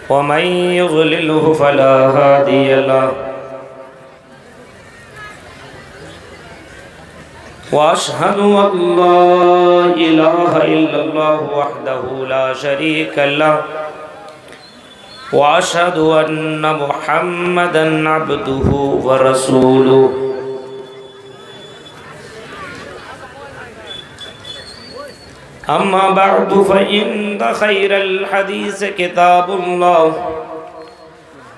ومن يضلله فلا هادي له وأشهد أن لا إله إلا الله وحده لا شريك له وأشهد أن محمدا عبده ورسوله أما بعد فإن خير الحديث كتاب الله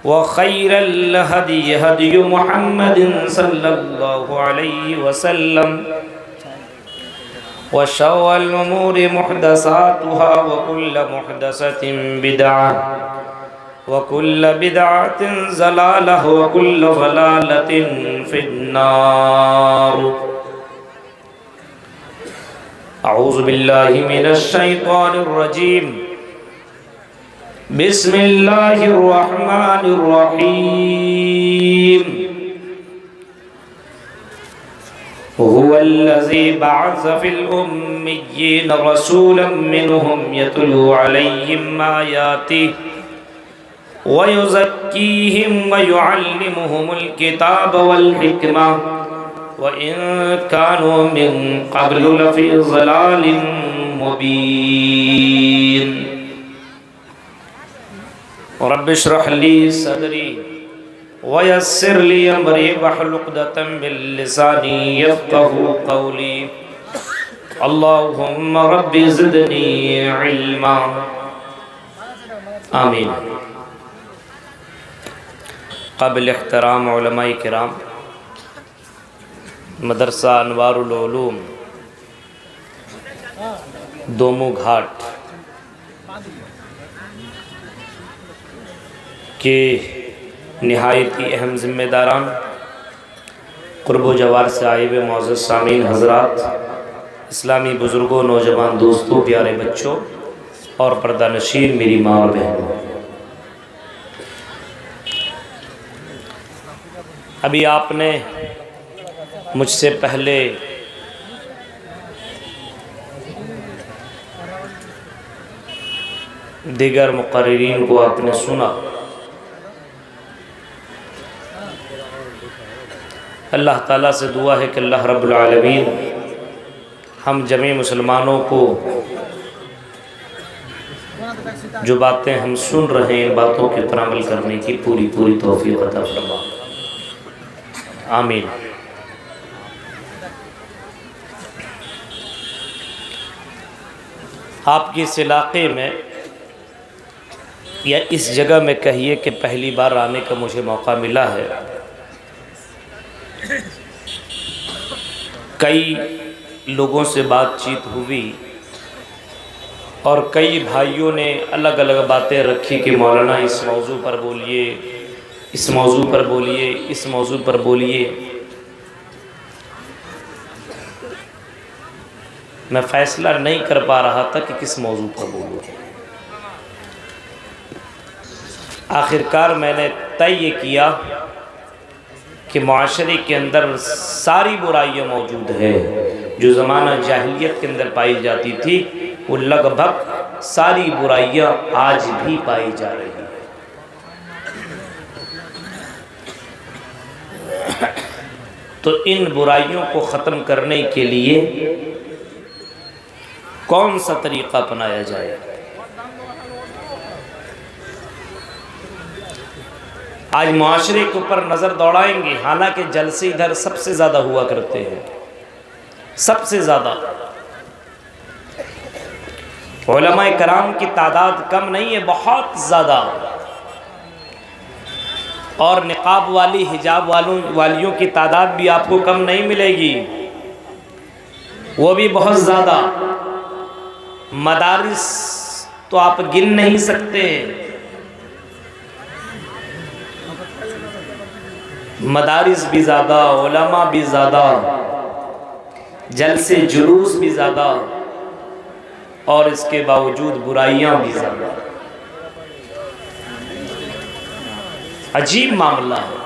وخير الهدي هدي محمد صلى الله عليه وسلم وشر الأمور محدثاتها وكل محدثة بدعة وكل بدعة ضلالة وكل ضلالة في النار. أعوذ بالله من الشيطان الرجيم. بسم الله الرحمن الرحيم. هو الذي بعث في الأميين رسولا منهم يتلو عليهم آياته ويزكيهم ويعلمهم الكتاب والحكمة وإن كانوا من قبل لفي ضلال مبين. رب اشرح لي صدري ويسر لي أمري واحلل عقدة من لساني يفقهوا قولي. اللهم رب زدني علما. آمین. قابل احترام علماء کرام، مدرسہ انوار العلوم دومو گھاٹ کے نہایتی اہم ذمہ داران، قرب و جوار سے آئے ہوئے معزز سامعین حضرات، اسلامی بزرگوں، نوجوان دوستوں، پیارے بچوں اور پردہ نشین میری ماں اور بہنوں، ابھی آپ نے مجھ سے پہلے دیگر مقررین کو آپ نے سنا. اللہ تعالیٰ سے دعا ہے کہ اللہ رب العالمین ہم جمیع مسلمانوں کو جو باتیں ہم سن رہے ہیں باتوں کے پر عمل کرنے کی پوری توفیق عطا فرما. آمین. آپ کی اس علاقے میں یا اس جگہ میں کہیے کہ پہلی بار آنے کا مجھے موقع ملا ہے. کئی لوگوں سے بات چیت ہوئی اور کئی بھائیوں نے الگ الگ باتیں رکھی کہ مولانا اس موضوع پر بولیے، اس موضوع پر بولیے، اس موضوع پر بولیے. میں فیصلہ نہیں کر پا رہا تھا کہ کس موضوع پر بولوں. آخرکار میں نے طے یہ کیا کہ معاشرے کے اندر ساری برائیاں موجود ہیں جو زمانہ جاہلیت کے اندر پائی جاتی تھی، وہ لگ بھگ ساری برائیاں آج بھی پائی جا رہی ہیں. تو ان برائیوں کو ختم کرنے کے لیے کون سا طریقہ اپنایا جائے؟ آج معاشرے کے اوپر نظر دوڑائیں گے، حالانکہ جلسے ادھر سب سے زیادہ ہوا کرتے ہیں، سب سے زیادہ. علماء کرام کی تعداد کم نہیں ہے، بہت زیادہ. اور نقاب والی، حجاب والیوں کی تعداد بھی آپ کو کم نہیں ملے گی، وہ بھی بہت زیادہ. مدارس تو آپ گن نہیں سکتے، مدارس بھی زیادہ، علماء بھی زیادہ، جلسے جلوس بھی زیادہ، اور اس کے باوجود برائیاں بھی زیادہ. عجیب معاملہ ہے.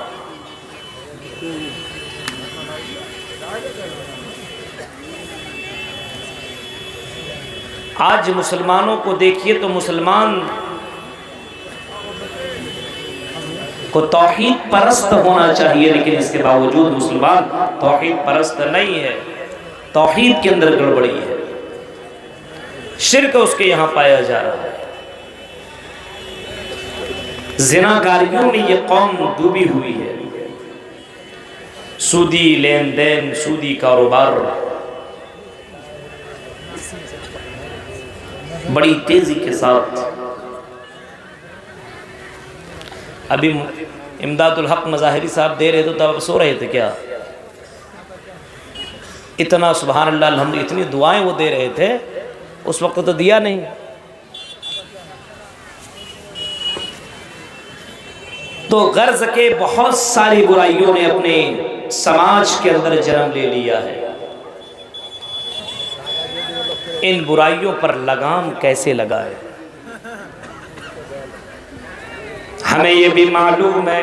آج مسلمانوں کو دیکھیے تو مسلمان کو توحید پرست ہونا چاہیے، لیکن اس کے باوجود مسلمان توحید پرست نہیں ہے، توحید کے اندر گڑبڑی ہے، شرک اس کے یہاں پایا جا رہا ہے۔ زناکاریوں میں یہ قوم ڈوبی ہوئی ہے، سودی لین دین، سودی کاروبار بڑی تیزی کے ساتھ۔ ابھی امداد الحق مظاہری صاحب دے رہے تھے تو آپ سو رہے تھے کیا؟ اتنا سبحان اللہ الحمد، اتنی دعائیں وہ دے رہے تھے، اس وقت تو دیا نہیں۔ تو غرض کے بہت ساری برائیوں نے اپنے سماج کے اندر جنم لے لیا ہے۔ ان برائیوں پر لگام کیسے لگائے؟ ہمیں یہ بھی معلوم ہے،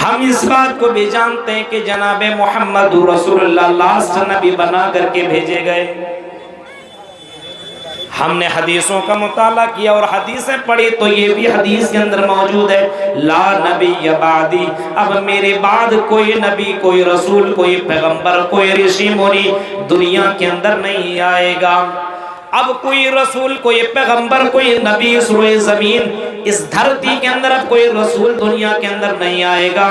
ہم اس بات کو بھی جانتے ہیں کہ جناب محمد رسول اللہ لاسٹ نبی بنا کر کے بھیجے گئے۔ ہم نے حدیثوں کا مطالعہ کیا اور حدیثیں پڑھی تو یہ بھی حدیث کے اندر موجود ہے، لا نبی بعدی، اب میرے بعد کوئی نبی، کوئی رسول، کوئی پیغمبر، کوئی رشی مونی دنیا کے اندر نہیں آئے گا۔ اب کوئی رسول، کوئی پیغمبر، کوئی نبی اس روئے زمین، اس دھرتی کے اندر اب کوئی رسول دنیا کے اندر نہیں آئے گا۔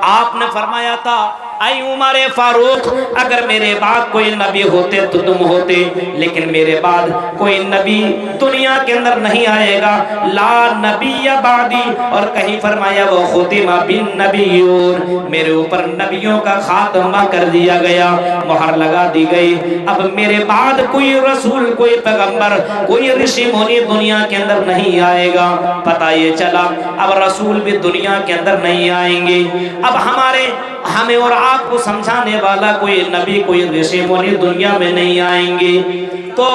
آپ نے فرمایا تھا، اے عمر فاروق، اگر میرے بعد کوئی نبی ہوتے تو تم ہوتے، لیکن میرے بعد کوئی نبی دنیا کے اندر نہیں آئے گا، لا نبی بعدی، اور کہیں فرمایا وہ ختم بالنبیون، میرے اوپر نبیوں کا خاتمہ کر دیا گیا، مہر لگا دی گئی، اب میرے بعد کوئی رسول، کوئی پیغمبر، کوئی رشی مونی دنیا کے اندر نہیں آئے گا۔ پتہ یہ چلا اب رسول بھی دنیا کے اندر نہیں آئیں گے، اب ہمیں اور آپ کو سمجھانے والا کوئی نبی، کوئی رشی مونی دنیا میں نہیں آئیں گے۔ تو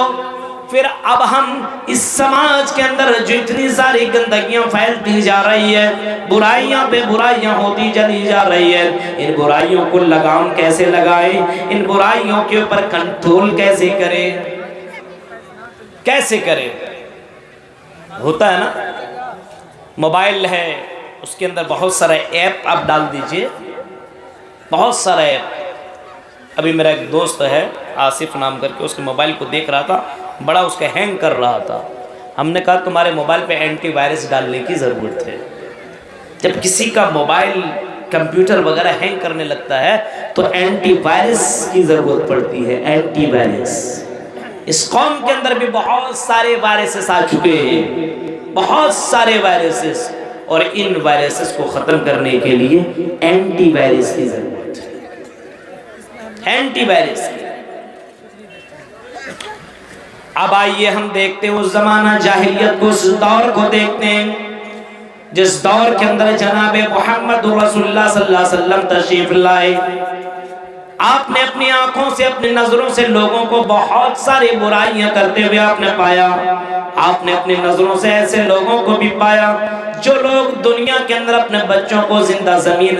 پھر اب ہم اس سماج کے اندر جو اتنی ساری گندگیاں پھیلتی جا رہی ہے، برائیاں پہ برائیاں ہوتی چلی جا رہی ہے، ان برائیوں کو لگام کیسے لگائے، ان برائیوں کے اوپر کنٹرول کیسے کرے، کیسے کرے؟ ہوتا ہے نا، موبائل ہے، اس کے اندر بہت سارے ایپ آپ ڈال دیجئے، بہت سارے ایپ۔ ابھی میرا ایک دوست ہے آصف نام کر کے، اس کے موبائل کو دیکھ رہا تھا، بڑا اس کا ہینگ کر رہا تھا۔ ہم نے کہا تمہارے موبائل پہ اینٹی وائرس ڈالنے کی ضرورت ہے۔ جب کسی کا موبائل، کمپیوٹر وغیرہ ہینگ کرنے لگتا ہے تو اینٹی وائرس کی ضرورت پڑتی ہے، اینٹی وائرس۔ اس قوم کے اندر بھی بہت سارے وائرسز آ چکے ہیں، بہت سارے وائرسز، اور ان وائرسز کو ختم کرنے کے لیے اینٹی وائرس کی ضرورت ہے، اینٹی وائرس کی۔ اب آئیے ہم دیکھتے ہیں اس زمانہ جاہلیت کو، اس دور کو دیکھتے ہیں جس دور کے اندر جناب محمد رسول اللہ صلی اللہ علیہ وسلم تشریف لائے۔ آپ نے اپنی آنکھوں سے، اپنی نظروں سے لوگوں کو بہت ساری برائیاں کرتے ہوئے آپ نے پایا۔ آپ نے اپنی نظروں سے ایسے لوگوں کو بھی پایا جو لوگ دنیا کے اندر اپنے بچوں کو زندہ زمین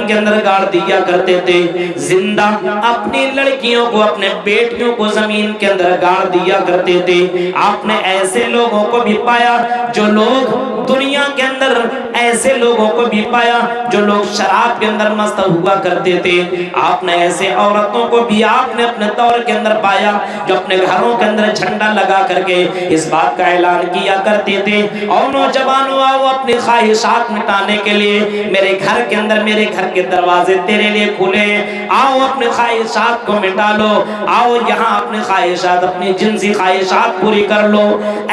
کے اندر گاڑ دیا کرتے تھے، زندہ اپنی لڑکیوں کو، اپنے بیٹیوں کو زمین کے اندر گاڑ دیا کرتے تھے۔ آپ نے ایسے لوگوں کو بھی پایا جو لوگ دنیا کے اندر، ایسے لوگوں کو بھی پایا جو لوگ شراب کے اندر مست ہوا کرتے تھے۔ آپ نے ایسے عورتوں کو بھی آپ نے اپنے دور کے اندر پایا جو اپنے گھروں کے اندر جھنڈا لگا کر کے اس بات کا اعلان کیا کرتے تھے، اور نوجوانوں آؤ اپنی خواہشات مٹانے کے لیے میرے گھر کے اندر، میرے گھر کے دروازے تیرے لیے کھلے ہیں، آؤ اپنی خواہشات کو مٹا لو، آؤ یہاں اپنی خواہشات، اپنی جنسی خواہشات پوری کر لو۔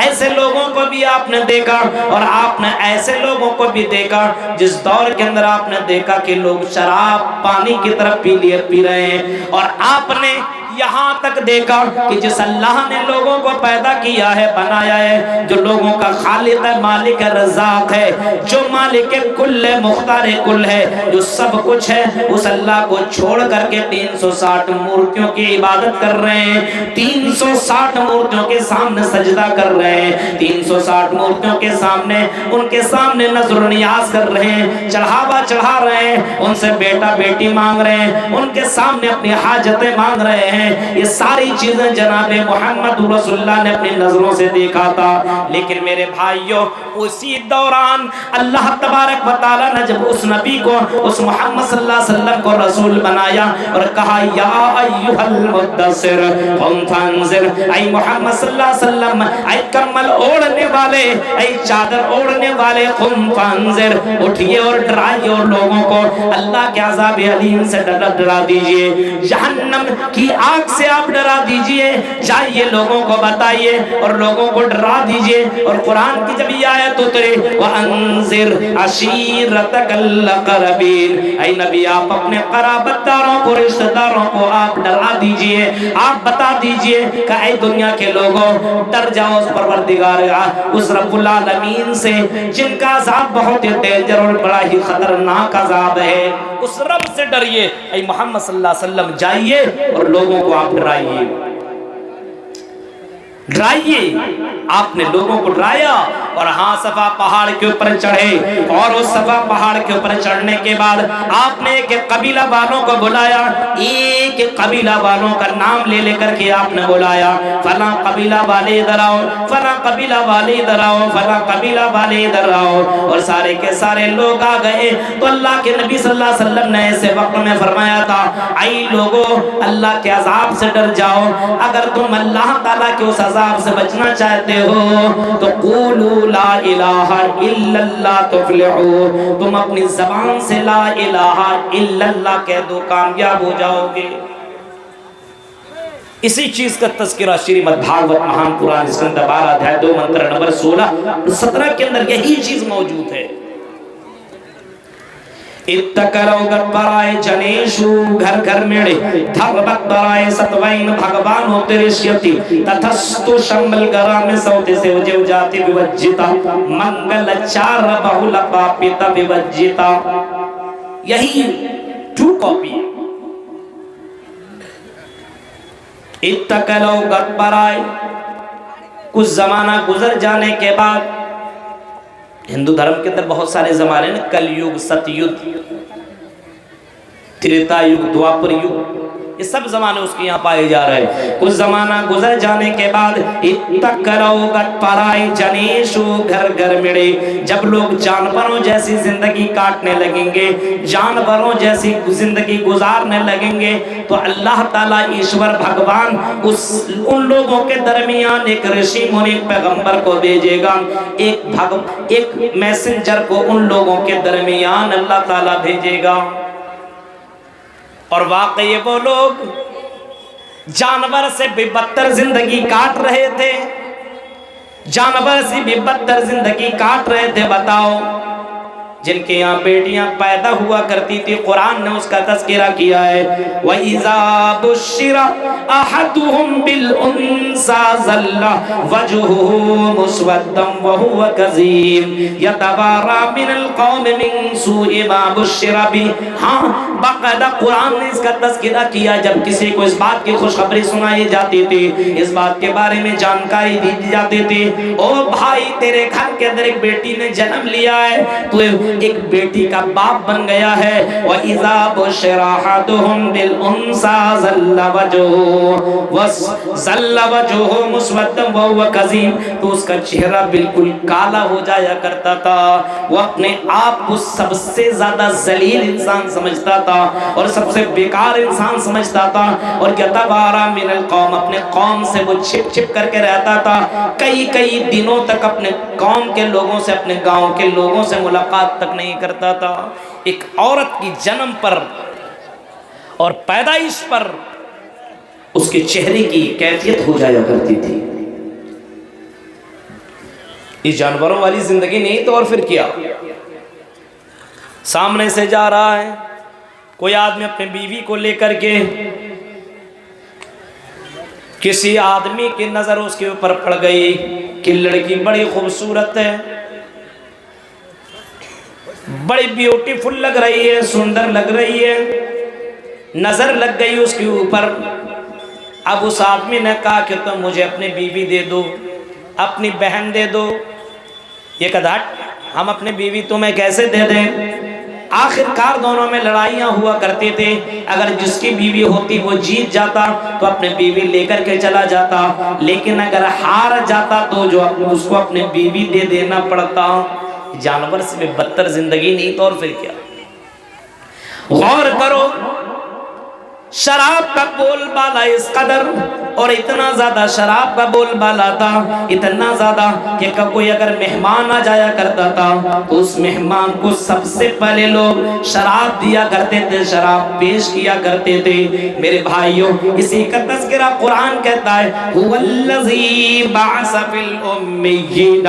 ایسے لوگوں کو بھی آپ نے دیکھا، اور آپ نے ایسے لوگوں کو بھی دیکھا جس دور کے اندر آپ نے دیکھا کہ لوگ شراب پانی کی طرف پی رہے ہیں، اور آپ نے یہاں تک دیکھا کہ جس اللہ نے لوگوں کو پیدا کیا ہے، بنایا ہے، جو لوگوں کا خالق ہے، مالک ہے، رزاق ہے، جو مالک کل ہے، مختار کل ہے، جو سب کچھ ہے، اس اللہ کو چھوڑ کر کے 360 مورتیوں کی عبادت کر رہے ہیں، 360 مورتیوں کے سامنے سجدہ کر رہے ہیں، 360 مورتیوں کے سامنے، ان کے سامنے نظر و نیاز کر رہے ہیں، چڑھاوا چڑھا رہے ہیں، ان سے بیٹا بیٹی مانگ رہے ہیں، ان کے سامنے اپنی حاجتیں مانگ رہے ہیں، ہیں، یہ ساری چیزیں جناب محمد رسول اللہ نے اپنی نظروں سے دیکھا تھا۔ لیکن میرے بھائیوں اسی دوران اللہ تبارک و تعالیٰ نے جب اس نبی کو، اس محمد صلی اللہ علیہ وسلم کو رسول بنایا اور کہا یا ایھا المدثر قم فانذر، اے محمد صلی اللہ علیہ وسلم، اے کمل اوڑھنے والے، اے چادر اوڑھنے والے، قم فانذر، اٹھئے اور ڈرائیے اور لوگوں کو اللہ کے عذاب علیم سے ڈرا دیجئے، جہنم کی آگ سے آپ ڈرا دیجئے، جائیے لوگوں کو بتائیے اور لوگوں کو ڈرا دیجئے۔ اور قرآن کی جب یہ آیت اترے وَأَنذِرْ عَشِيرَتَكَ الْأَقْرَبِينَ، اے نبی آپ اپنے قرابت داروں کو، رشتہ داروں کو آپ ڈرا دیجئے، آپ بتا دیجئے کہ اے دنیا کے لوگوں ڈر جاؤ اس پروردگار اس رب العالمین سے جن کا عذاب بہت ہی ڈینجر اور بڑا ہی خطرناک عذاب ہے، اس رب سے ڈریے۔ اے محمد صلی اللہ علیہ وسلم جائیے اور لوگوں کو آپ ڈرائیے، ڈرائیے۔ آپ نے لوگوں کو ڈرایا اور ہاں صفا پہاڑ کے اوپر چڑھے، اور اس صفا پہاڑ کے اوپر چڑھنے کے بعد آپ نے ایک قبیلہ والوں کو بلایا، ایک قبیلہ والوں کا نام لے لے کر کے آپ نے بلایا، فلاں قبیلہ والے ادھر آؤ، فلاں قبیلہ والے ادھر آؤ، فلاں قبیلہ والے ادھر آؤ، اور سارے کے سارے لوگ آ گئے۔ تو اللہ کے نبی صلی اللہ علیہ وسلم نے ایسے وقت میں فرمایا تھا اے لوگو اللہ کے عذاب سے ڈر جاؤ، اگر تم اللہ تعالیٰ کے اس عذاب سے بچنا چاہتے ہو تو قولوا لا الہ الا اللہ تفلحوا، تم اپنی زبان سے لا الہ الا اللہ کہہ دو، کامیاب ہو جاؤ گے۔ اسی چیز کا تذکرہ شریمد بھاگوت مہان پران اسکندہ 12 ادھیائے 2 منتر نمبر 16-17 کے اندر یہی چیز موجود ہے۔ اتکرو گت برائے جنیشو گھر گھر میڑے دھربت برائے ستوین بھگوان ہوتے رشیتی تتھستو شمبل گرام سوتے سے وجہ جاتی بوجیتا منگل چار بہول پاپیتا بوجیتا۔ یہی 2 کاپی اتکلو گت برائے۔ کچھ زمانہ گزر جانے کے بعد ہندو دھرم کے اندر بہت سارے زمانے ہیں، کل یوگ، ست یوگ، تریتا یوگ، دوابر یوگ، یہ سب زمانے اس کے یہاں پائے جا رہے ہیں۔ کچھ زمانہ گزر جانے کے بعد اتکرو گت پرائے جنیشو گھر گھر مڑے، جب لوگ جانوروں جیسی زندگی کاٹنے لگیں گے، جانوروں جیسی زندگی گزارنے لگیں گے، تو اللہ تعالیٰ ایشور بھگوان ان لوگوں کے درمیان ایک رشی منی پیغمبر کو بھیجے گا، ایک میسنجر کو ان لوگوں کے درمیان اللہ تعالیٰ بھیجے گا۔ اور واقعی وہ لوگ جانور سے بھی بدتر زندگی کاٹ رہے تھے، جانور سے بھی بدتر زندگی کاٹ رہے تھے۔ بتاؤ جن کے یہاں بیٹیاں پیدا ہوا کرتی تھی، قرآن نے اس کا تذکرہ کیا ہے وَإِذَا بُشِّرَ أَحَدُهُمْ بِالْأُنْثَىٰ ظَلَّ وَجْهُهُ مُسْوَدًّا وَهُوَ كَظِيمٌ يَتَوَارَىٰ مِنَ الْقَوْمِ مِنْ سُوءِ مَا بُشِّرَ بِهِ۔ ہاں باقاعدہ قرآن نے اس کا تذکرہ کیا، جب کسی کو اس بات کی خوشخبری سنائی جاتی تھی، اس بات کے بارے میں جانکاری دی جاتی تھی، او بھائی تیرے گھر کے اندر ایک بیٹی نے جنم لیا ہے، تو ایک بیٹی کا باپ بن گیا ہے۔ وَإِذَا بُشِّرَ أَحَدُهُمْ بِالْأُنْثَىٰ ظَلَّ وَجْهُهُ مُسْوَدًّا وَهُوَ كَظِيمٌ، تو اس کا چہرہ بالکل کالا ہو جایا کرتا تھا، وہ اپنے آپ کو سب سے زیادہ ذلیل انسان سمجھتا تھا اور سب سے بیکار انسان سمجھتا تھا، اور يَتَوَارَىٰ مِنَ الْقَوْمِ، اپنے قوم سے وہ چھپ چھپ کر کے رہتا تھا، کئی دنوں تک اپنے قوم کے لوگوں سے، اپنے گاؤں کے لوگوں سے ملاقات تک نہیں کرتا تھا۔ ایک عورت کی جنم پر اور پیدائش پر اس کے چہرے کی کیفیت ہو جایا کرتی تھی۔ یہ جانوروں والی زندگی نہیں تو اور پھر کیا؟ سامنے سے جا رہا ہے کوئی آدمی اپنے بیوی کو لے کر کے، کسی آدمی کی نظر اس کے اوپر پڑ گئی کہ لڑکی بڑی خوبصورت ہے، بڑی بیوٹیفل لگ رہی ہے، سندر لگ رہی ہے، نظر لگ گئی اس کے اوپر۔ اب اس آدمی نے کہا کہ تم مجھے اپنی بیوی دے دو، اپنی بہن دے دو۔ یہ کہا ہم اپنی بیوی تمہیں کیسے دے دیں؟ آخر کار دونوں میں لڑائیاں ہوا کرتے تھے، اگر جس کی بیوی ہوتی وہ جیت جاتا تو اپنے بیوی لے کر کے چلا جاتا، لیکن اگر ہار جاتا تو جو اس کو اپنے بیوی دے دینا پڑتا۔ جانور سے بھی بدتر زندگی نہیں تو اور پھر کیا۔ غور کرو، شراب کا بول بالا اس قدر، اور اتنا زیادہ شراب کا بول بالا تھا، اتنا زیادہ کہ کوئی اگر مہمان آ جایا کرتا تھا تو اس مہمان کو سب سے پہلے لوگ شراب دیا کرتے تھے، شراب پیش کیا کرتے تھے۔ میرے بھائیوں، اسی کا تذکرہ قرآن کہتا ہے، هُوَ الَّذِي بَعَثَ فِي الْأُمِّيِّينَ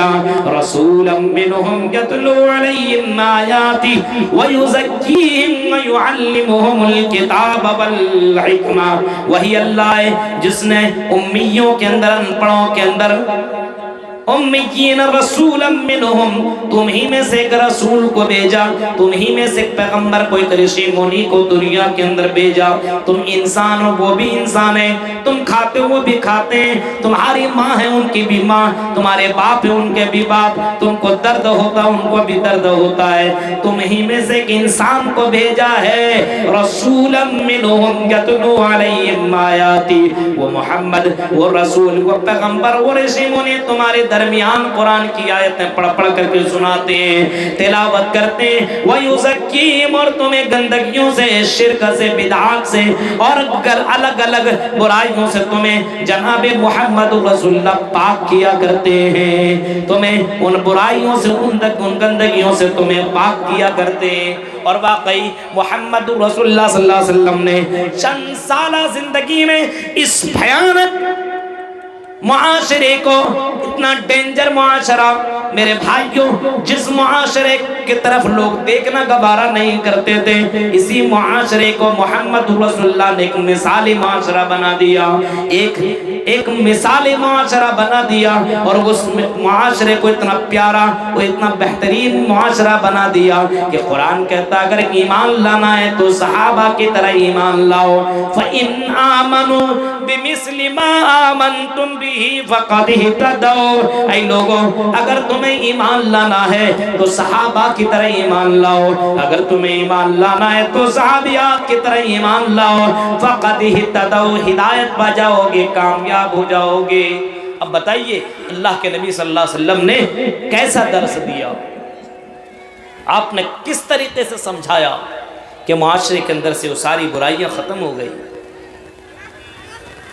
رَسُولًا مِّنْهُمْ يَتْلُو عَلَيْهِمْ آيَاتِهِ وَيُزَكِّيهِمْ وَيُعَلِّمُهُمُ الْكِتَابَ وَالْحِكْمَةَ۔ وہی اللہ ہے جس نے امیوں کے اندر، ان پڑھوں کے اندر، امیین رسولا منہم، تم ہی میں سے ایک رسول کو بھیجا، تم ہی میں سے ایک پیغمبر کو، ایک رشی مونی کو دنیا کے اندر بھیجا۔ تم انسان ہو وہ بھی انسان ہے، تم کھاتے ہو وہ بھی کھاتے ہیں، تمہاری ماں ہے ان کی بھی ماں، تمہارے باپ ہے ان کے بھی باپ، تم کو درد ہوتا ان کو بھی درد ہوتا ہے، تم ہی میں سے ایک انسان کو بھیجا ہے، رسولا منہم یتلو علیہم آیاتی۔ وہ محمد، وہ رسول، وہ پیغمبر، وہ رشی مونی تمہارے درمیان قرآن کی آیتیں پڑھ پڑھ کر کے سناتے ہیں، تلاوت کرتے ہیں، وَيُزَكِّيهِمْ، اور تمہیں گندگیوں سے، شرک سے، بدعات سے اور الگ الگ برائیوں سے تمہیں جناب محمد رسول اللہ پاک کیا کرتے ہیں، تمہیں ان برائیوں سے، ان گندگیوں سے تمہیں پاک کیا کرتے ہیں۔ اور واقعی محمد رسول اللہ صلی اللہ علیہ وسلم نے چند سالہ زندگی میں اس بھیانک معاشرے کو، اتنا ڈینجر معاشرہ میرے بھائیوں، جس معاشرے کی طرف لوگ دیکھنا گوارا نہیں کرتے تھے، اسی معاشرے کو محمد رسول اللہ نے ایک مثالی معاشرہ بنا دیا، ایک مثالی معاشرہ بنا دیا، اور اس معاشرے کو اتنا پیارا، وہ اتنا بہترین معاشرہ بنا دیا کہ قرآن کہتا اگر ایمان لانا ہے تو صحابہ کی طرح ایمان لاؤ، فَإِنْ آمَنُوا بِمِثْلِ مَا آمَنْتُمْ بِهِ فَقَدْ اهْتَدَوْا۔ اے لوگوں، اگر تمہیں ایمان لانا ہے تو صحابہ کی طرح ایمان لاؤ، اگر تمہیں ایمان لانا ہے تو صحابیات کی طرح ایمان لاؤ، فَقَدْ اهْتَدَوْا، ہدایت پا جاؤ گے، کامیاب ہو جاؤ گے۔ اب بتائیے اللہ کے نبی صلی اللہ علیہ وسلم نے کیسا درس دیا، آپ نے کس طریقے سے سمجھایا کہ معاشرے کے اندر سے وہ ساری برائیاں ختم ہو گئی،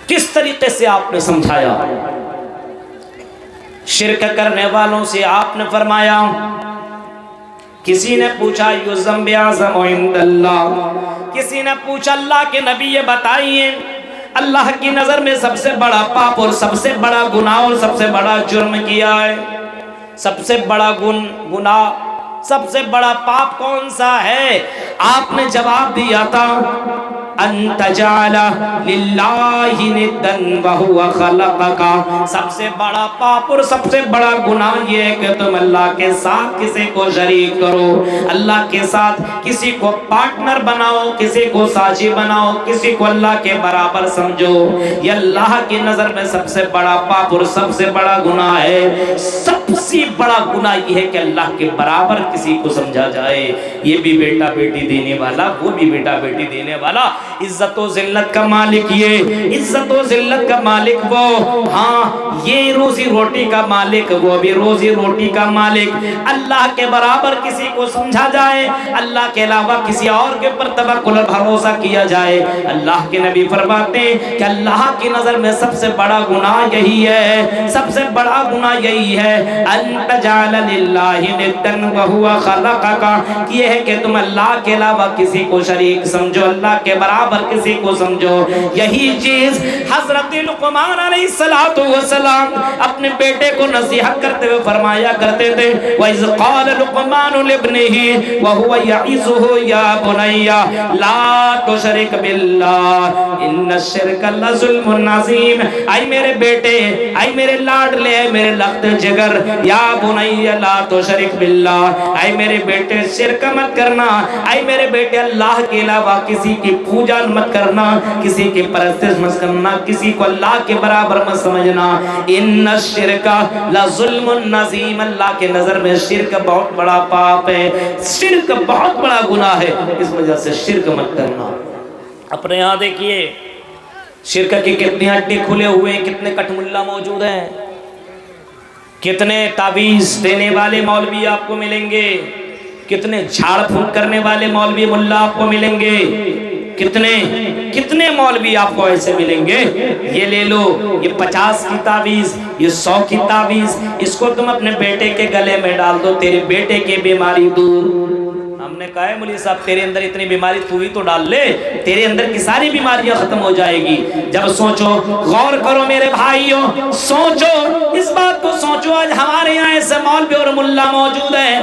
کس طریقے سے آپ نے سمجھایا۔ شرک کرنے والوں سے آپ نے فرمایا، کسی نے پوچھا یُذَنْبِ اعظم عند اللہ، کسی نے پوچھا اللہ کے نبی یہ بتائیے اللہ کی نظر میں سب سے بڑا پاپ اور سب سے بڑا گناہ اور سب سے بڑا جرم کیا ہے، سب سے بڑا گناہ، سب سے بڑا پاپ کون سا ہے؟ آپ نے جواب دیا تھا ان تجعل للہ ندا وہو خلقک، سب سے بڑا پاپ اور سب سے بڑا گناہ یہ ہے کہ تم اللہ کے ساتھ کسی کو شریک کرو، اللہ کے ساتھ کسی کو پارٹنر بناؤ، کسی کو ساجی بناؤ، کسی کو اللہ کے برابر سمجھو۔ یہ اللہ کی نظر میں سب سے بڑا پاپ اور سب سے بڑا گناہ ہے۔ سب سے بڑا گناہ یہ ہے کہ اللہ کے برابر کسی کو سمجھا جائے۔ یہ بھی بیٹا بیٹی دینے والا، وہ بھی بیٹا بیٹی دینے والا، عزت و ذلت کا مالک یہ، عزت و ذلت کا مالک وہ، ہاں یہ روزی روٹی کا مالک وہ بھی روزی روٹی کا مالک۔ اللہ کے برابر کسی کو سمجھا جائے، اللہ کے علاوہ کسی اور کے پر توکل اور بھروسہ کیا جائے، اللہ کے نبی فرماتے ہیں کہ اللہ کی نظر میں سب سے بڑا گناہ یہی ہے، سب سے بڑا گناہ یہی ہے ان تجعل للہ ندا وہو خلقک، یہ ہے کہ تم اللہ کے علاوہ کسی کو شریک سمجھو، اللہ کے برابر کسی کو سمجھو۔ یہی چیز حضرت لقمان علیہ السلام اپنے بیٹے کو نصیحت کرتے ہوئے فرمایا کرتے تھے، وَإِذْ قَالَ لُقْمَانُ لِابْنِهِ وَهُوَ يَعِظُهُ يَا بُنَيَّ لَا تُشْرِكْ بِاللَّهِ إِنَّ الشِّرْكَ لَظُلْمٌ عَظِيمٌ۔ اے میرے بیٹے، اے میرے لاڈلے، اے میرے لخت جگر، یا بنی لا تشرک باللہ، اے میرے بیٹے شرک مت کرنا، اے میرے بیٹے اللہ کے علاوہ کسی کی پوجا مت کرنا، کسی کی پرستش مت کرنا، کسی کو اللہ کے برابر مت سمجھنا۔ ان الشرک لظلم عظیم، اللہ کے نظر میں شرک بہت بڑا پاپ ہے، شرک بہت بڑا گناہ ہے، اس وجہ سے شرک مت کرنا۔ اپنے یہاں دیکھیے شرک کی کتنی ہڈی کھلے ہوئے ہیں، کتنے کٹ ملا موجود ہیں، کتنے تعویذ دینے والے مولوی آپ کو ملیں گے، کتنے جھاڑ پھونک کرنے والے مولوی ملا آپ کو ملیں گے، کتنے مولوی آپ کو ایسے ملیں گے، یہ لے لو، یہ 50 کی تعویذ، یہ 100 کی تعویذ، اس کو تم اپنے بیٹے کے گلے میں ڈال دو، تیرے بیٹے کی بیماری دور۔ ہم نے کہا ہے مولوی صاحب تیرے اندر اتنی بیماری تو ہی تو ڈال لے، تیرے اندر کی ساری بیماریاں ختم ہو جائے گی۔ جب سوچو، غور کرو میرے بھائیوں، سوچو اس بات کو سوچو، آج ہمارے یہاں ایسے مولوی اور ملا موجود ہیں،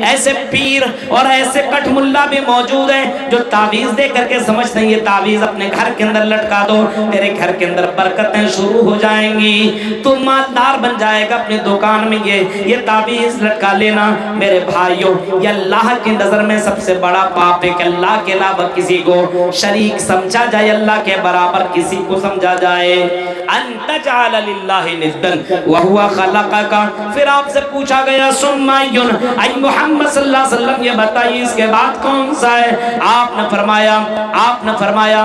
ایسے پیر اور ایسے کٹ ملا بھی موجود ہیں جو تعویذ دے کر کے سمجھتے ہیں یہ تعویذ اپنے گھر کے اندر لٹکا دو، تیرے گھر کے اندر برکتیں شروع ہو جائیں گی، تو مالدار بن جائے گا، اپنی دکان میں یہ تعویذ لٹکا لینا۔ میرے بھائیوں، یہ اللہ کی نظر میں سب سے بڑا پاپ ہے کہ اللہ کے علاوہ کسی کو شریک سمجھا جائے، اللہ کے برابر کسی کو سمجھا جائے۔ انت جعل للہ ندا وہو خلقک، پھر آپ سے پوچھا گیا ثم ایون، اے محمد صلی اللہ علیہ وسلم یہ بتائیے اس کے بعد کون سا ہے؟ آپ نے فرمایا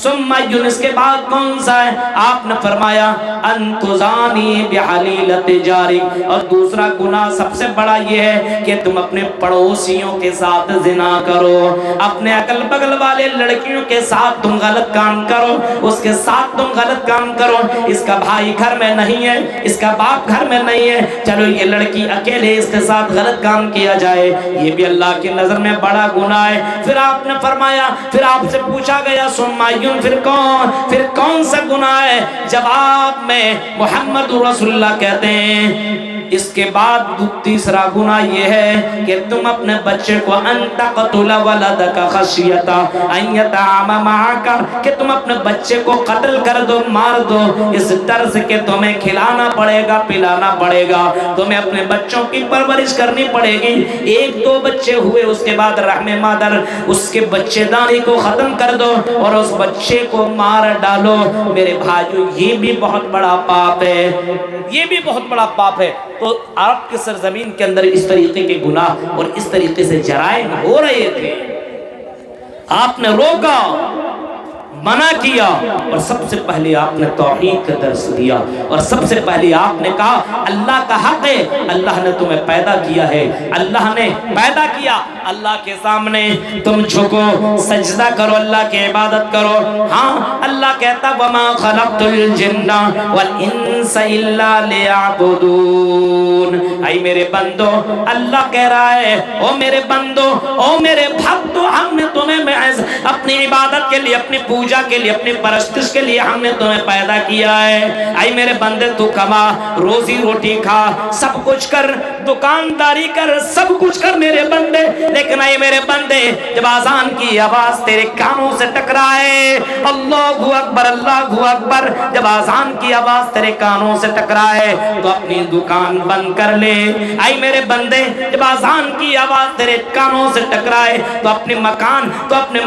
ثم ایون، اس کے بعد کون سا ہے؟ آپ نے فرمایا ان تزانی بحلیلۃ جارک، اور دوسرا گناہ سب سے بڑا یہ ہے کہ تم اپنے پڑوسیوں کے ساتھ زنا کرو، اپنے اگل بگل والے لڑکیوں کے ساتھ تم غلط کام کرو، اس کے ساتھ تم غلط کام کرو، اس کا بھائی گھر میں نہیں ہے، اس کا باپ گھر میں نہیں ہے، چلو یہ لڑکی اکیلے اس کے ساتھ غلط کام کیا جائے، یہ بھی اللہ کی نظر میں بڑا گناہ ہے۔ پھر آپ نے فرمایا، پھر آپ سے پوچھا گیا ثم پھر کون سا گناہ ہے؟ جواب میں محمد رسول اللہ کہتے ہیں اس کے بعد تیسرا گناہ یہ ہے کہ تم اپنے بچے کو ان تقتل ولدک خشیۃ ان یطعم معک، کہ تم اپنے بچے کو قتل کر دو، مار دو، اس ڈر سے کہ تمہیں کھلانا پڑے گا، پلانا پڑے گا، تمہیں اپنے بچوں کی پرورش کرنی پڑے گی، 1-2 بچے ہوئے اس کے بعد رحم مادر اس کے بچے دانی کو ختم کر دو اور اس بچے کو مار ڈالو۔ میرے بھائیو، یہ بھی بہت بڑا پاپ ہے، یہ بھی بہت بڑا پاپ ہے۔ تو آپ کی سرزمین کے اندر اس طریقے کے گناہ اور اس طریقے سے جرائم ہو رہے تھے، آپ نے روکا، منع کیا، اور سب سے پہلے آپ نے توحید کا درس دیا، اور سب سے پہلے آپ نے کہا اللہ کا حق ہے، اللہ نے تمہیں پیدا کیا ہے، اللہ نے پیدا کیا، اللہ کے سامنے تم جھکو، سجدہ کرو، اللہ کی عبادت کرو۔ ہاں اللہ کہتا وما خلقت الجن والانس الا لیعبدون، اے میرے بندو، اللہ کہہ رہا ہے او میرے بندو، او میرے بھکتو، ہم نے تمہیں محض اپنی عبادت کے لیے، اپنی پوجا کے لیے، اپنی پرستش کے لیے ہم نے تمہیں پیدا کیا ہے۔ اے میرے بندے، تو کما، روزی روٹی کھا، سب کچھ کر، دکانداری کر، سب کچھ کر میرے بندے، لیکن اے میرے بندے جب آذان کی آواز تیرے کانوں سے ٹکرائے، اللہ اکبر اللہ اکبر، جب آذان کی آواز تیرے کانوں سے ٹکرائے تو اپنی دکان بند کر لے۔ اے میرے بندے جب آذان کی آواز تیرے کانوں سے ٹکرائے تو اپنے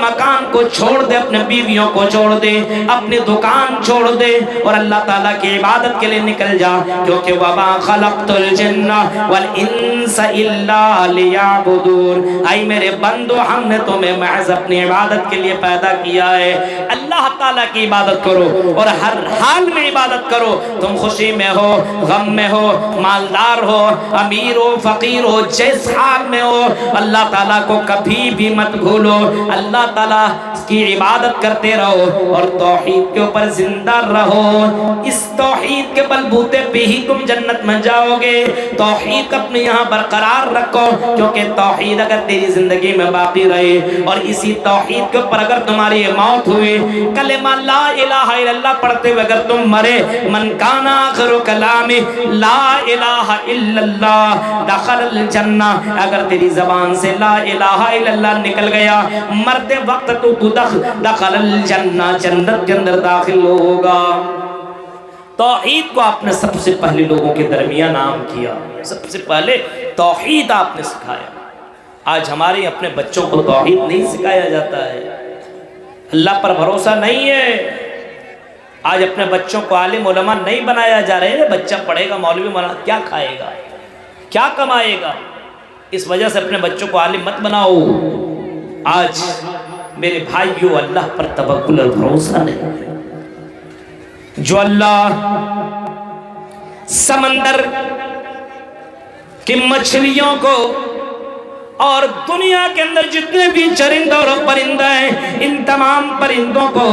مکان کو چھوڑ دے، اپنے بیویوں کو چھوڑ دے، اپنی دکان چھوڑ دے اور اللہ تعالیٰ کی عبادت کے لیے نکل جا، کیونکہ وما خلقت الجن والانس الا لیعبدون، اے میرے بندو ہم نے تمہیں محض اپنی عبادت کے لیے پیدا کیا ہے۔ اللہ تعالیٰ کی عبادت کرو اور ہر حال میں عبادت کرو، تم خوشی میں ہو، غم میں ہو، مالدار ہو، امیر ہو، فقیر ہو، جس حال میں ہو، اللہ تعالیٰ کو کبھی بھی مت بھولو، اللہ تعالیٰ کی عبادت کرتے رہو اور توحید کے اوپر زندہ رہو، اس توحید کے بلبوتے پہ ہی تم جنت میں جاؤ گے۔ توحید اپنے یہاں برقرار رکھو، کیونکہ توحید اگر تیری زندگی میں باقی رہے اور اسی توحید کے اوپر اگر تمہاری موت ہوئی، کلمہ لا الہ الا اللہ پڑھتے ہوئے اگر تم مرے، من کان آخر کلامی لا الہ الا اللہ دخل الجنہ، اگر تیری زبان سے لا الہ الا اللہ نکل گیا مرتے وقت تو دخل الجنہ، جنت کے اندر داخل ہوگا۔ توحید کو آپ نے سب سے پہلے لوگوں کے درمیان عام کیا، سب سے پہلے توحید آپ نے سکھایا۔ آج ہمارے اپنے بچوں کو توحید نہیں سکھایا جاتا ہے، اللہ پر بھروسہ نہیں ہے۔ آج اپنے بچوں کو عالم علماء نہیں بنایا جا رہے ہیں۔ بچہ پڑھے گا مولوی مولانا، کیا کھائے گا، کیا کمائے گا؟ اس وجہ سے اپنے بچوں کو عالم مت بناؤ۔ آج میرے بھائیوں، اللہ پر توکل اور بھروسہ نہیں۔ جو اللہ سمندر کی مچھلیوں کو اور دنیا کے اندر جتنے بھی چرندے اور پرندے ہیں، ان تمام پرندوں کو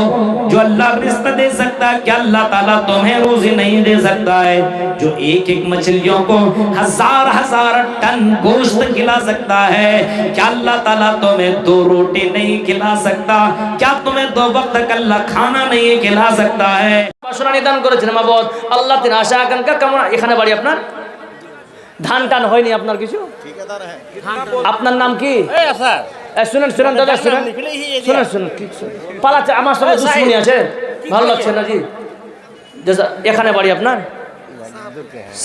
جو اللہ رزق دے سکتا ہے، کیا اللہ تعالیٰ تمہیں روزی نہیں دے سکتا ہے؟ جو ایک ایک مچھلیوں کو ہزار ہزار ٹن گوشت کھلا سکتا ہے، کیا اللہ تعالیٰ تمہیں 2 روٹی نہیں کھلا سکتا؟ کیا تمہیں 2 وقت کلا کھانا نہیں کھلا سکتا ہے؟ পাশুরা নিদান করেছেন মাবুদ আল্লাহ তিন আশা আকাঙ্ক্ষা কেমন এখানে বাড়ি আপনার ধান টান হয়নি আপনার কিছু আপনার নাম কি শুনেন শুনেন দাদা শুনেন শুনেন শুনেন পালাচ্ছে আমার সঙ্গে দুশ্মনী আছে ভালো লাগছে না জি এখানে বাড়ি আপনার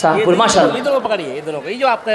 শাহপুর মাশাআল্লাহ এই যে আপনার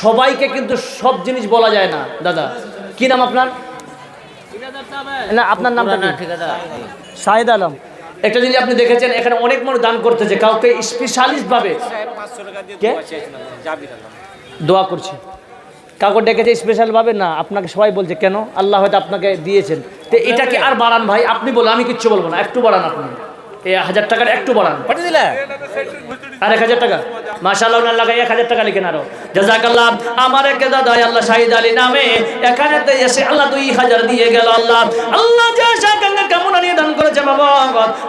সবাইকে কিন্তু সব জিনিস বলা যায় না দাদা কি নাম আপনার না আপনার নামটা কি শাহিদ আলম একটা জিনিস আপনি দেখেছেন এখানে অনেক মানুষ দান করতেছে কাউকে স্পেশালিস্ট ভাবে কে দোয়া করছে কাউকে ডেকেছে স্পেশাল ভাবে না আপনাকে সবাই বলছে কেন আল্লাহ হয়তো আপনাকে দিয়েছেন তো এটাকে আর বাড়ান ভাই আপনি বলুন আমি কিচ্ছু বলবো না একটু বাড়ান আপনি এই 1000 টাকার একটু বাড়ান পাঠিয়ে দিলে আর 1000 টাকা মাশাআল্লাহ আল্লাহ 1000 টাকা লিখেন আরো জাযাকাল্লাহ আমার এক দাদা আল্লাহ শাহিদ আলী নামে এখানে তো এসে আল্লাহ 2000 দিয়ে গেল আল্লাহ আল্লাহ যে শাকাঙ্গা কেমন নিয়ে দান করেছে বাবা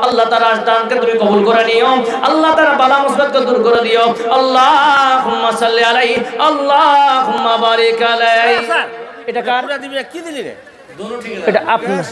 আল্লাহ তার দানকে তুমি কবুল করে নিও আল্লাহ তার বালা মুসিবতকে দূর করে দিও আল্লাহুম্মা সাল্লি আলাইহি আল্লাহুম্মা বারিক আলাইহি এটা কার দিবি কি দিলি রে এটা আপনি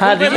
হ্যাঁ দিদি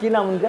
কি নাম উনকা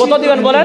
কত দিবেন বলেন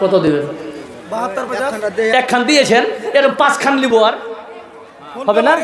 কত দিবেন 72-50 এক খান দিয়েছেন এর 5 খান লিবো আর হবে না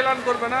এলান করবে না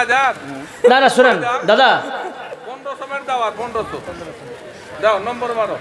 1000 না না শুনেন দাদা 1500 মিনিট দাও আর 1500 দাও নম্বর মারো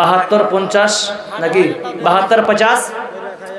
72-50 নাকি 72-50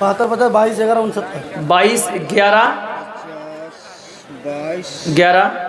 72-50 22-11-69 22-11 22 11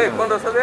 এই 1500 দে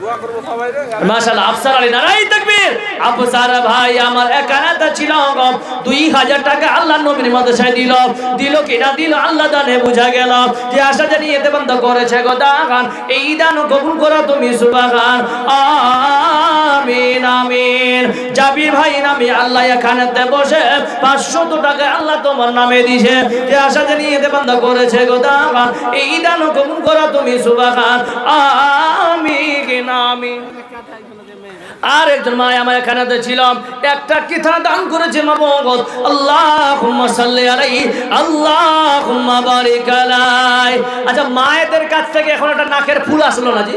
দোয়া করব সবাই রে মাশাআল্লাহ আফসার আলী নারাই তাকবীর আফসার ভাই আমার একানাতে ছিল 2000 টাকা আল্লাহ নবীর মাদ্রাসায় দিল কিনা দিল আল্লাহ জানে বুঝা গেল যে আশা জানিয়ে এতে বন্ধ করেছে গো দান এই দান কবুল করো তুমি সুবহান আমিন আমিন জাবির ভাই নামে আল্লাহ এখানেতে বসে 500 টাকা আল্লাহ তোমার নামে দিয়েছে যে আশা জানিয়ে এতে বন্ধ করেছে গো দান এই দান কবুল করো তুমি সুবহান আমিন আমিন আর একজন মা আমার এখানে ছিল একটা কিথা দান করেছে মাবুদ আল্লাহুম্মা সাল্লি আলাইহি আল্লাহুম্মা বারিক আলাইহি আচ্ছা মায়েদের কাছ থেকে এখন একটা নাকের ফুল আসলো না জি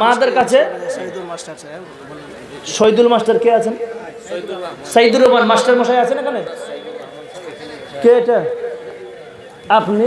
মাদের কাছে শহীদুল মাস্টার কে আছেন সাইদুর রহমান মাস্টার মশাই আছেন এখানে কে এটা আপনি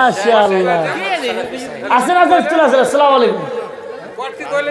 মাশাআল্লাহ আসেন আসেন চলে আসেন আসসালামু আলাইকুম করতে কইলে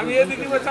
আমি এদিকে বসে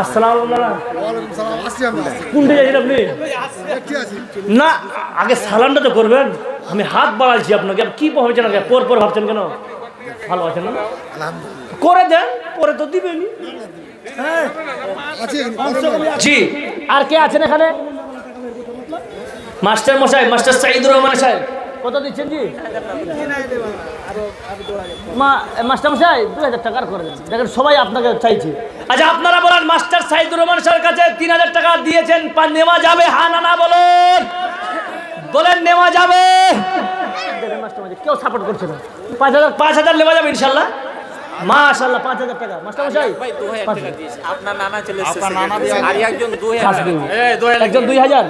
আসসালামু আলাইকুম। ওয়ালাইকুম সালাম। আসছি আমরা। কোনটা যাচ্ছেন আপনি? দেখতে আছি। না, আগে সালামটা তো করবেন। আমি হাত বাড়াইছি আপনাকে, আপনি কি ভাবছেন? আগে পর ভাবছেন কেন? ভালো আছেন না? করে দেন, পরে তো দিবেনি। আছি। জি, আর কে আছেন এখানে? মাস্টার মশাই, মাস্টার সাইদুর রহমান সাহেব কত দিচ্ছেন জি? মাস্টার মশাই 2000 টাকার করে দেন। দেখেন সবাই আপনাকে চাইছে। আচ্ছা আপনারা বলেন, মাস্টার সাইদুর রহমান সাহেবের কাছে 3000 টাকা দিয়েছেন, নেওয়া যাবে? হ্যাঁ না না বলুন, বলেন নেওয়া যাবে? দেখেন মাস্টার মশাই কেউ সাপোর্ট করছে না। 5000 নেওয়া যাবে ইনশাল্লাহ। মাশাআল্লাহ 5000 টাকা। মাস্টার মশাই আপনার নানা চলে এসেছে, আর একজন একজন 2000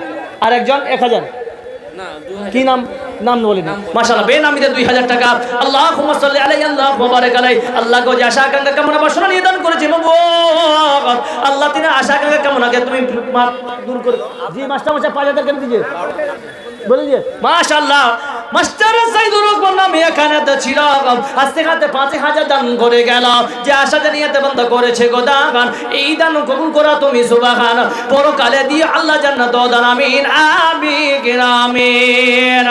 আর একজন 1000। কি নাম? নাম বলেন। মাশাআল্লাহ বেনামিতে 2000 টাকা। আল্লাহুম্মা সাল্লি আলাইহি আল্লাহুম্মা বারিক আলাইহি। আল্লাহ গো যে আশা আকাঙ্ক্ষা কামনা বাসনা নিদান করেছে মাবুদ, আল্লাহ তিনি আশা আকাঙ্ক্ষা কামনাকে তুমি দূর করে। জি মাস্টার মশাই 5000 কেন দিয়েছে বলে দিয়ে? মাশাআল্লাহ মাস্টার সাইদুর রহমান নামে এখানে তো ছিল, আস্তে হাতে 5000 দান করে গেল। যে আশা নিয়তে বন্ধ করেছে গো দান, এই দান কবুল করা তুমি সুবহান। পরকালে দিয়ে আল্লাহ জান্নাত দান। আমিন আমিন আমিন।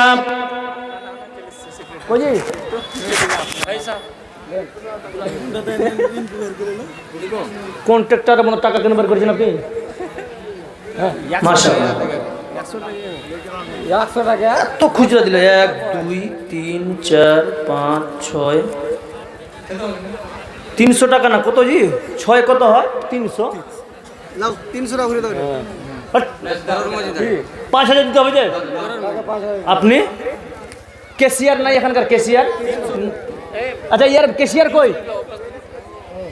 কোজি কন্ট্রাক্টর মনে টাকা কেন বের করেছেন আপনি? মাশাআল্লাহ 100 টাকা এত খুচরা দিলে 1 2 3 4 5 6 300 টাকা না কত জি? 6 কত হয়? 300 নাও 300 টাকা করে দাও। 5000 দিতে হবে যে? আপনি ক্যাশিয়ার নাই এখানকার ক্যাশিয়ার? আচ্ছা ইয়ার ক্যাশিয়ার কই?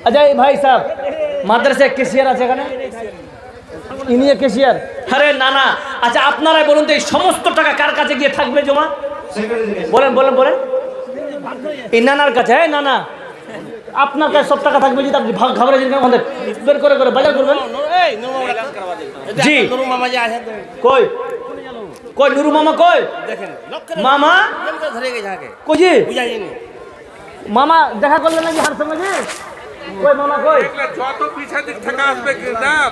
আচ্ছা এই ভাই সাহেব মাদ্রাসায় ক্যাশিয়ার আছে এখানে? ইনি ক্যাশিয়ার? আরে না না। আচ্ছা আপনারাই বলুন তো এই সমস্ত টাকা কার কাছে গিয়ে থাকবে জমা? বলেন বলেন বলেন। এই নানার কাছে। হ্যাঁ না না, আপনার কাছে সব টাকা থাকবে। যদি আপনি ভাগ খাবারের জন্য আমাদের বের করে করে বাজার করবেন। জি কই কই নুরু মামা কই? মামা কই জি? মামা দেখা করলেন নাকি হার সঙ্গে? কই মামা কই? যত পিছা দিক থেকে আসবে না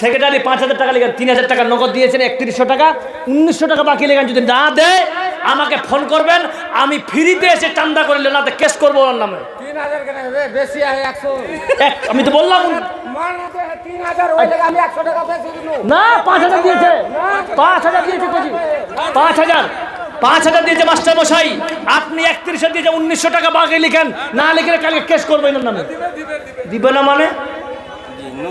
সেক্রেটারি 5000 টাকা লেগে 3000 টাকা নগদ দিয়েছেন, 3100 টাকা 1900 টাকা বাকি লেগে যদি না দেয় আমাকে ফোন করবেন, আমি ফ্রিতে এসে চান্দা করে না তো কেস করবো ওর নামে। 3000 কেন হবে? বেশি আছে 100। আমি তো বললাম মান 3000 ওই লাগে আমি 100 টাকা বেশি দিন না। 5000 দিয়েছে, 5000 দিয়েছে কোজি 5000 দিয়েছে মাস্টার মশাই। আপনি 3100 দিয়েছে, 1900 টাকা বাকি লিখেন, না লিখে কালকে কেস করবেন ওর নামে। দিবে না মানে?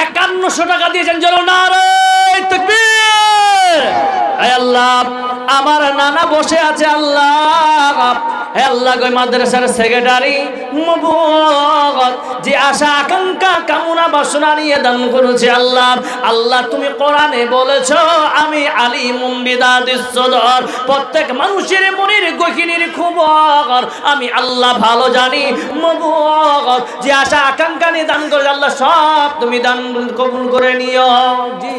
5100 টাকা দিয়েছেন। জোরে নারে তাকবীর। হে আল্লাহ আমার নানা বসে আছে আল্লাহ। হে আল্লাহ গো মাদ্রাসার সেক্রেটারি মুবারক যে আশা আকাঙ্ক্ষা কামনা বাসনা নিয়ে দান করেছে আল্লাহ। আল্লাহ তুমি কোরআনে বলেছো আমি আলিমুম বিদাতিস সদর, প্রত্যেক মানুষের মনের গহিনীর খবর আমি আল্লাহ ভালো জানি। মুবারক যে আশা আকাঙ্ক্ষা নিয়ে দান করে আল্লাহ সব তুমি দান কবুল করে নিও। জি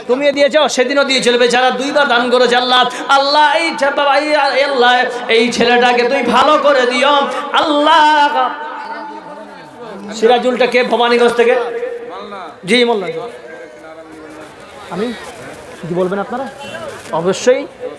তুমি দিয়েছো, সেদিনও দিয়েছিল বেচারা, 2 বার দান করেছে আল্লাহ। আল্লাহ এই বাবা আল্লাহ এই ছেলেটাকে তুই ভালো করে দিও আল্লাহ। সিরাজুলটা কে? ভবানীগঞ্জ থেকে। জি মোল্লা আমি কি বলবেন আপনারা? অবশ্যই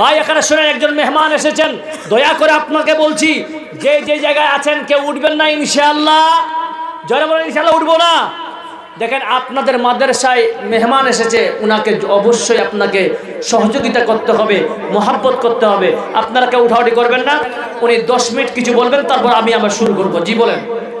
ভাই এখানে শুনেন, একজন মেহমান এসেছেন, দয়া করে আপনাকে বলছি যে যে জায়গায় আছেন কেউ উঠবেন না ইনশাআল্লাহ। জোরে বলেন ইনশাআল্লাহ উঠবো না। দেখেন আপনাদের মাদ্রাসায় মেহমান এসেছে, উনাকে অবশ্যই আপনাকে সহযোগিতা করতে হবে, মোহাব্বত করতে হবে। আপনারা কেউ উঠাউঠি করবেন না। উনি 10 মিনিট কিছু বলবেন, তারপর আমি আবার শুরু করব। জি বলেন।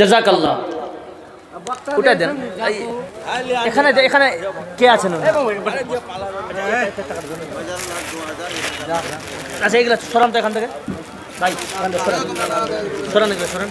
জাযাকাল্লাহ। উঠে দেন। এখানে এখানে কে আছেন? আচ্ছা এগুলো সরান তো এখান থেকে ভাই, সরান এগুলো সরান।